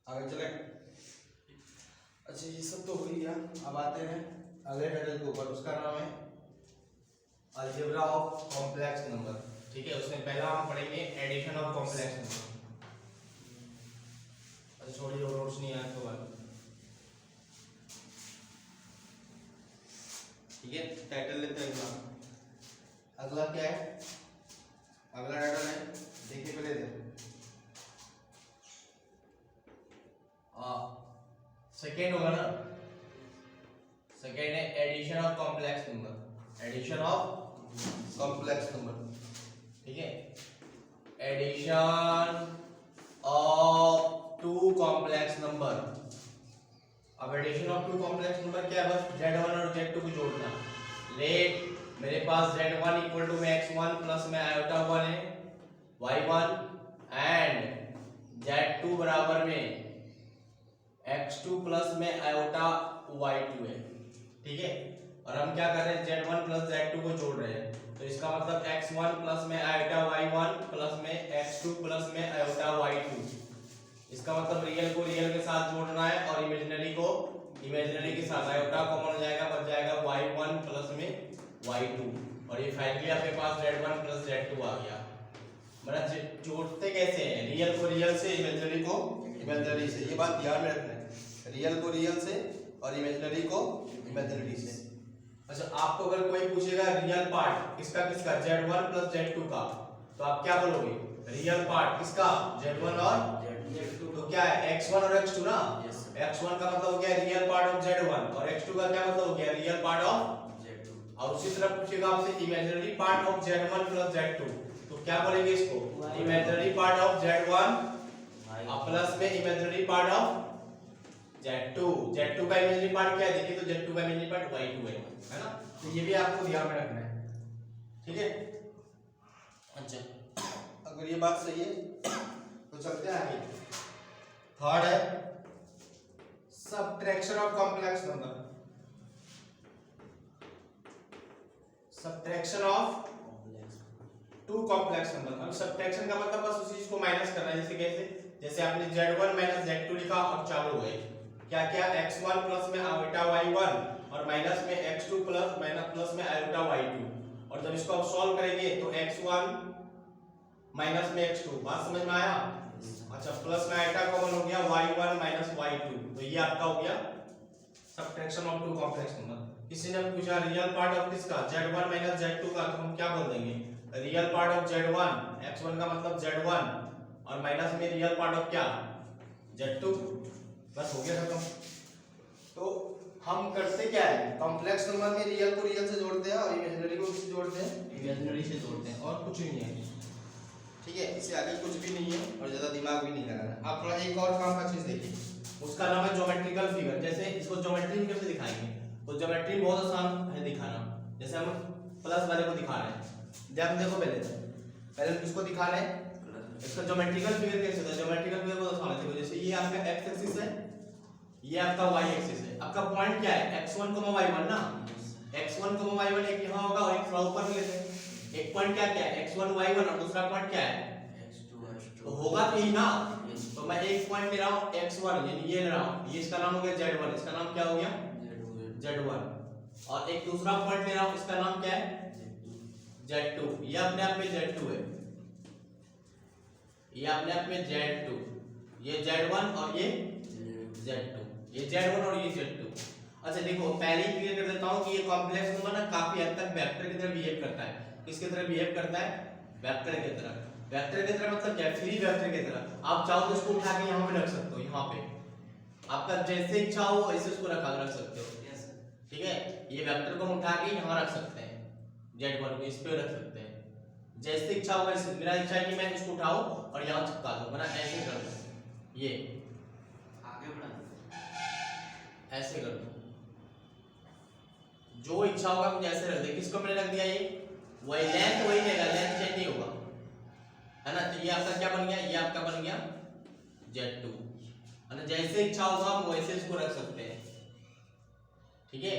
आगे चले। अच्छा ये सब तो हो ही गया। अब आते हैं अगले टाइटल के ऊपर, उसका नाम है अलजेब्रा ऑफ कॉम्प्लेक्स नंबर। ठीक है, उसमें पहला हम पढ़ेंगे एडिशन ऑफ कॉम्प्लेक्स नंबर। अच्छा छोड़ी और नोट्स नहीं आया तो बात। ठीक है, टाइटल लेते हैं अगला। अगला क्या है? अगला टाइटल है, देखिए पहले दे सेकेंड होगा ना, सेकेंड है addition of complex number. Addition of complex number, ठीक है, addition of two complex number. अब addition of two complex number क्या है? बस z1 और z2 को जोड़ना। लेट मेरे पास z1 इक्वल टू में x1 प्लस में आयोटा 1 है y1 एंड z2 बराबर में x2 प्लस में आयोटा y2 है। ठीक है, और हम क्या कर रहे हैं? z1 प्लस z2 को जोड़ रहे हैं, तो इसका मतलब x1 प्लस में आयोटा y1 प्लस में x2 प्लस में आयोटा y2। इसका मतलब रियल को रियल के साथ जोड़ना है और इमेजिनरी को इमेजिनरी के साथ। आयोटा कॉमन हो जाएगा, बच जाएगा y1 प्लस में y2, और ये फाइनली आपके पास z1 प्लस z2 आ गया। मतलब जोड़ते कैसे हैं? रियल को रियल से, इमेजिनरी को इमेजिनरी से। ये बात ध्यान में रखना है, रियल को रियल से और इमेजिनरी को इमेजिनरी से। अच्छा, आपको अगर कोई पूछेगा रियल पार्ट किसका किसका, z1 प्लस z2 का, तो आप क्या बोलोगे? रियल पार्ट किसका? z1 और z2। तो क्या है? x1 और x2 ना। x1 का मतलब हो गया रियल पार्ट ऑफ z1 और x2 का क्या मतलब हो गया? Real part of z2। और उसी तरह पूछेगा आपसे imaginary part of z1 plus z2, तो क्या बोलेंगे इसको? Imaginary part of z1 plus में imaginary part of z2। z2 का इमेजिनरी पार्ट क्या है? देखिए तो z2 का इमेजिनरी पार्ट y2 है ना। तो ये भी आपको ध्यान में रखना है, ठीक है। अच्छा, अगर ये बात सही है तो चलते हैं आगे। थर्ड है subtraction of complex number. Subtraction of two complex number. अब सबट्रैक्शन का मतलब बस उसी चीज को माइनस करना है। जैसे कैसे? जैसे आपने z1 माइनस z2 लिखा और चालू हो गए। क्या क्या? x1 प्लस में आयोटा y1 और माइनस में x2 प्लस में आयोटा y2। और जब इसको आप सॉल्व करेंगे तो x1 माइनस में x2, बात समझ में आया? अच्छा, प्लस में आयोटा कॉमन हो गया y1 माइनस y2, तो ये आपका हो गया subtraction of two complex number. किसी ने पूछा रियल पार्ट ऑफ किसका? z1 माइनस z2 का, तो हम क्या बोल देंगे? Real part of z1, x1 का मतलब z1 और माइनस में रियल पार्ट ऑफ क्या? z2। बस हो गया खत्म। तो हम करते क्या है? कॉम्प्लेक्स नंबर में रियल को रियल से जोड़ते हैं और इमेजिनरी को किससे जोड़ते हैं? इमेजिनरी से जोड़ते हैं, और कुछ नहीं है। ठीक है, इससे आगे कुछ भी नहीं है और ज्यादा दिमाग भी नहीं लगाना। आप थोड़ा एक और काम का चीज देखिए, उसका नाम है ज्योमेट्रिकल फिगर। जैसे इसको ज्योमेट्री में कैसे दिखाएंगे? तो ज्योमेट्री बहुत आसान है दिखाना। जैसे हम प्लस वाले को दिखा रहे हैं, देखो पहले किसको दिखाना है? इसका ज्योमेट्रिकल फिगर कैसे होता है? ज्योमेट्रिकल फिगर बहुत आसान है। जैसे ये आपका x एक्सिस है, ये आपका y एक्सिस है। आपका पॉइंट क्या है? x1, y1 ना। x1, y1 एक यहाँ होगा और एक थोड़ा ऊपर लेते हैं। एक पॉइंट क्या क्या है? x1, y1 और दूसरा पॉइंट क्या है? x2। तो होगा तो यही ना। तो मैं एक पॉइंट ले रहा हूँ x1, यानी ये ले रहा हूँ, ये इसका नाम हो गया z1, इसका नाम क्या हो गया? z1। और एक दूसरा पॉइंट ले रहा हूँ, इसका नाम क्या है? z2। ये अपने आप में z2 है, ये अपने आप में z2, ये z1 और ये z2, ये z1 और ये z2। अच्छा देखो, पहले ही क्लियर कर देता हूं कि ये कॉम्प्लेक्स नंबर ना काफी हद तक वेक्टर की तरह बिहेव करता है। किसकी तरह बिहेव करता है? वेक्टर की तरह। वेक्टर की तरह मतलब क्या? फ्री वेक्टर की तरह। आप चाहो तो इसको उठा के यहाँ पे रख सकते हो, यहाँ पे आपका जैसे इच्छा हो वैसे इसको रख सकते हो। ठीक है, ये वेक्टर को हम उठा के यहाँ रख सकते हैं, z1 को इस पे रख सकते हैं, जैसे इच्छा हो वैसे। मेरा इच्छा है कि मैं इसको उठाऊं और यहाँ चिपका दूं, मैं ऐसे कर दूं, ये आगे बढ़ा ऐसे कर दूं, जो इच्छा होगा मुझे ऐसे रख दे। किसको मैंने रख दिया? ये वही लेंथ वही रहेगा, लेंथ चेंज नहीं होगा, है ना। तो ये आपका क्या बन गया? ये आपका बन गया z2, है। जैसे इच्छा होगा हम वैसे इसको रख सकते हैं, ठीक है,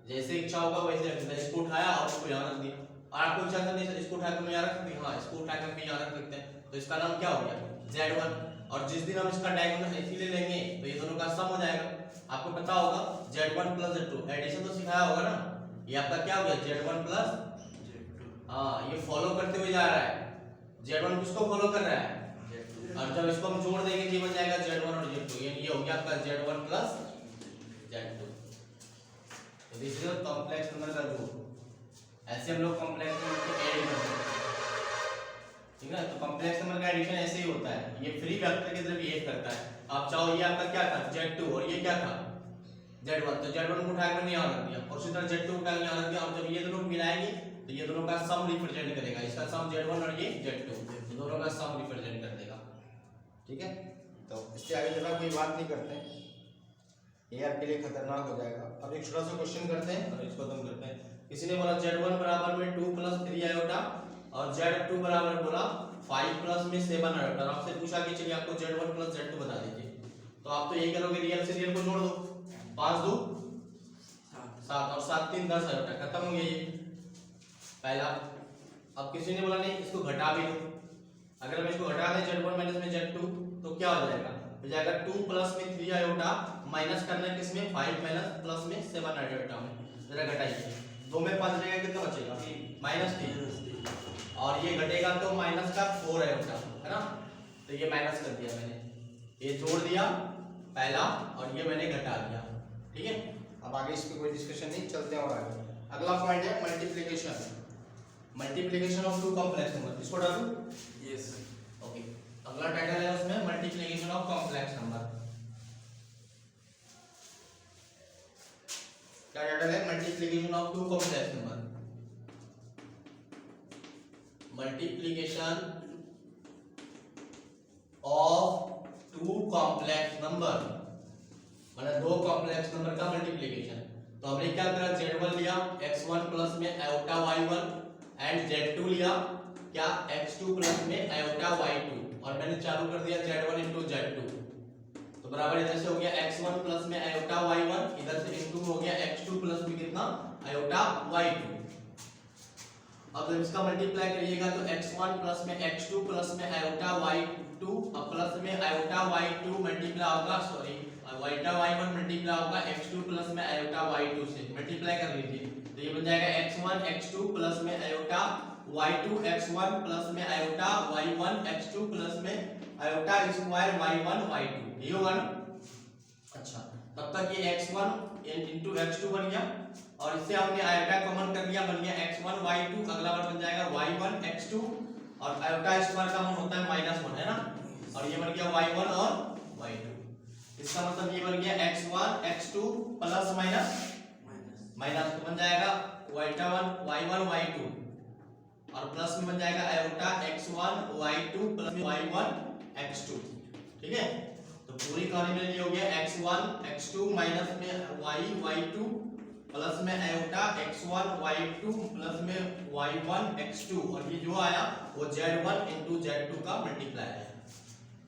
जैसे इच्छा होगा वैसे रख सकते हैं। इसको उठाया और इसको यहाँ रख दिया, और आपको इच्छा नहीं इसको उठा के मैं यहाँ रख सकती हूँ, हाँ इसको उठा के हम यहाँ रख सकते हैं। तो इसका नाम क्या हो गया? z1। और जिस दिन हम इसका डायगोनल इसीलिए लेंगे तो ये दोनों का सम हो जाएगा। आपको पता होगा z1 प्लस z2 एडिशन तो सिखाया होगा ना। ये आपका क्या हो गया z1 प्लस z2। हाँ ये फॉलो करते हुए जा रहा है, z1 किसको फॉलो कर रहा है z2। और जब इसको हम जोड़ देंगे तो ये बन जाएगा z1 और z2, ये हो गया आपका z1 प्लस z2। तो दिस इज कॉम्प्लेक्स नंबर का रूल। ऐसे हम लोग कॉम्प्लेक्स नंबर को ऐड करते हैं, ठीक है। तो कॉम्प्लेक्स नंबर का एडिशन ऐसे ही होता है, ये फ्री वेक्टर की तरह बिहेव करता है। आप चाहो ये आपका क्या था z2 और ये क्या था z1, तो z1 को उठा कर यहाँ रख दिया और उसी तरह z2 उठा कर यहाँ रख दिया, और जब ये दोनों मिलाएंगे तो ये दोनों का सम रिप्रेजेंट करेगा, इसका सम z1 और ये z2, तो दोनों का सम रिप्रेजेंट कर देगा, ठीक है। तो इससे आगे जरा कोई बात नहीं करते हैं, ये आपके लिए खतरनाक हो जाएगा। अब एक छोटा सा क्वेश्चन करते हैं और इसको खत्म करते हैं। किसी ने बोला z1 बराबर में 2 प्लस 3 आयोटा और z2 बराबर बोला 5 प्लस में 7 आयोटा। आपसे पूछा कि चलिए आपको z1 प्लस z2 बता दीजिए, तो आप तो यही करोगे रियल से रियल को जोड़ दो, 5 2 7 और 7 3 10 आयोटा, खत्म हो गया ये पहला। अब किसी ने बोला नहीं इसको घटा भी दो, अगर हम इसको घटा दें z1 माइनस में z2 तो क्या हो जाएगा, हो जाएगा 2 प्लस में 3 आयोटा माइनस करना है किसमें 5 माइनस प्लस में 7 आयोटा में, जरा घटाइए, 2 में 5 रहेगा कितना बचेगा -3, और ये घटेगा तो माइनस का 4 आयोटा है ना, तो ये माइनस कर दिया मैंने, ये जोड़ दिया पहला और ये मैंने घटा दिया, ठीक है। अब आगे इस पे कोई डिस्कशन नहीं, चलते हैं और आगे। अगला पॉइंट है multiplication, multiplication of two complex number, इसको डालूं यस सर, ओके। अगला टाइटल है उसमें मल्टीप्लिकेशन ऑफ कॉम्प्लेक्स नंबर, क्या टाइटल है, multiplication of two complex number, multiplication of two complex number, मतलब दो कॉम्प्लेक्स नंबर का मल्टीप्लिकेशन। तो हमने क्या करा, z1 लिया x1 प्लस में आयोटा y1 एंड z2 लिया क्या x2 प्लस में आयोटा y2, और मैंने चालू कर दिया z1 into z2, तो बराबर इधर से हो गया x1 प्लस में आयोटा y1, इधर से into हो गया x2 प्लस में कितना आयोटा y2। अब जब इसका मल्टीप्लाई करिएगा तो x1 प्लस में x2 प्लस में आयोटा y2 अब प्लस में आयोटा y2 मल्टीप्लाई होगा, सॉरी आयोटा y1 मल्टीप्लाई होगा x2 प्लस में आयोटा y2 से, मल्टीप्लाई कर लीजिए तो ये बन जाएगा x1 x2 प्लस में आयोटा y2 x1 प्लस में आयोटा y1 x2 प्लस में आयोटा स्क्वायर y1 y2, ये होगा ना। अच्छा तब तक ये x1 into x2 बन गया और इससे हमने आयोटा कॉमन कर लिया, बन गया x1 y2, अगला बार बन जाएगा y1 x2 और आयोटा स्क्वायर का मान होता है -1 है ना, और ये बन गया y1 और y2, इसका मतलब ये बन गया x1 x2 plus minus minus, तो बन जाएगा y1 y2 और प्लस में बन जाएगा आयोटा x1 y2 प्लस में y1 x2, ठीक है। तो पूरी कहानी में ये हो गया x1 x2 माइनस में y2 प्लस में आयोटा x1 y2 प्लस में y1 x2, और ये जो आया वो z1 into z2 का मल्टीप्लाई है।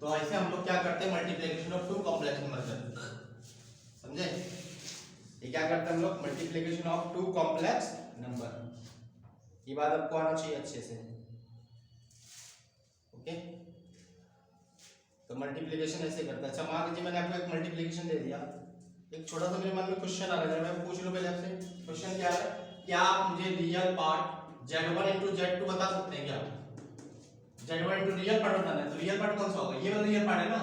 तो ऐसे हम लोग क्या करते हैं, multiplication of two complex number करते हैं, समझे। ये क्या करते हैं हम लोग, multiplication of two complex number, ये बात आपको आना चाहिए अच्छे से, ओके। तो मल्टीप्लिकेशन ऐसे करते हैं। अच्छा मान लीजिए मैंने आपको एक मल्टीप्लिकेशन दे दिया, एक छोटा सा मेरे मन में क्वेश्चन आ रहा है, मैं पूछ लूं पहले आपसे, क्वेश्चन क्या है, क्या आप मुझे real part z1 into z2 बता सकते हैं क्या, z1 into रियल पार्ट बताना है, तो रियल पार्ट कौन सा होगा, ये वाला रियल पार्ट है ना,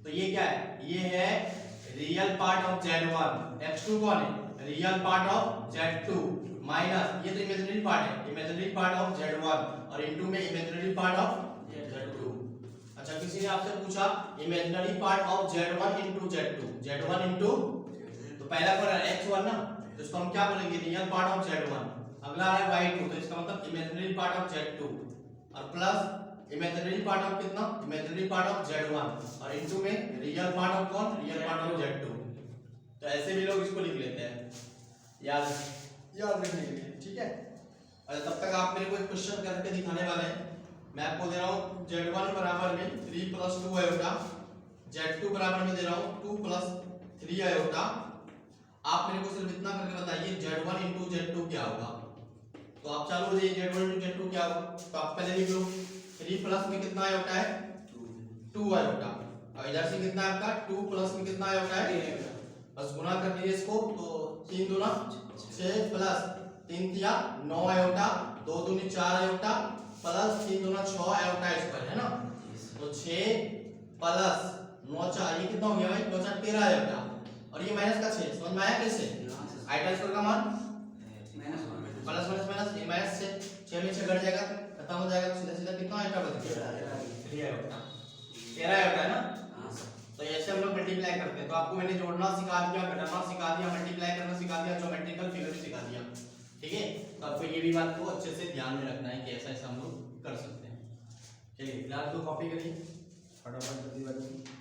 तो ये क्या है, ये है real part of z1, x2 कौन है, real part of z2 minus ये तो इमेजिनरी पार्ट है, इमेजिनरी पार्ट ऑफ z1 और इनटू में इमेजिनरी पार्ट ऑफ z2। अच्छा किसी ने आपसे पूछा imaginary part of z1 into z1 into, तो पहला कौन है x1 ना, तो इसको हम क्या बोलेंगे, रियल पार्ट ऑफ z1, अगला है y2, तो इसका मतलब इमेजिनरी पार्ट ऑफ z2 और प्लस इमेजिनरी पार्ट ऑफ कितना, इमेजिनरी पार्ट ऑफ z1 और इनटू में रियल पार्ट ऑफ कौन, रियल पार्ट ऑफ z2। तो ऐसे भी लोग इसको लिख लेते हैं, याद रखने के लिए, ठीक है। और तब तक आप मेरे को एक क्वेश्चन करके दिखाने वाले हैं, मैं आपको दे रहा हूँ z1 बराबर में 3 + 2 आयोटा, z2 बराबर में दे रहा हूँ 2 + 3 आयोटा। आप मेरे को सिर्फ इतना करके बताइए z1 into z2 क्या होगा, तो आप चालू हो जाइए z1 into z2 क्या होगा, तो आप पहले लिख लो 3 प्लस में कितना आयोटा है 2 2 आयोटा। और इधर से कितना है आपका 2 प्लस में कितना आयोटा है, बस गुना कर दीजिए इसको, तो 3 दूना 6 प्लस 3 तिया 9 आयोटा, 2 दूनी 4 आयोटा प्लस 3 दूना 6 आयोटा इस पर है ना। तो 6 प्लस 9 4 ये कितना हो गया भाई, 9 4 13 आयोटा, और ये माइनस का 6 समझ में आया कैसे, आयोटा स्क्वायर का मान प्लस माइनस माइनस ये माइनस 6 में 6 घट जाएगा खत्म हो जाएगा, तो सीधा सीधा कितना आयोटा बच गया 3 आयोटा, 13 आयोटा है ना। तो ऐसे हम लोग मल्टीप्लाई करते हैं। तो आपको मैंने जोड़ना सिखा दिया, घटाना सिखा दिया, मल्टीप्लाई करना सिखा दिया, ज्योमेट्रिकल फिगर भी सिखा दिया, ठीक है। तो आपको ये भी बात को अच्छे से ध्यान में रखना है कि ऐसा ऐसा हम लोग कर सकते हैं। चलिए फिलहाल तो कॉपी करिए फटाफट जल्दी।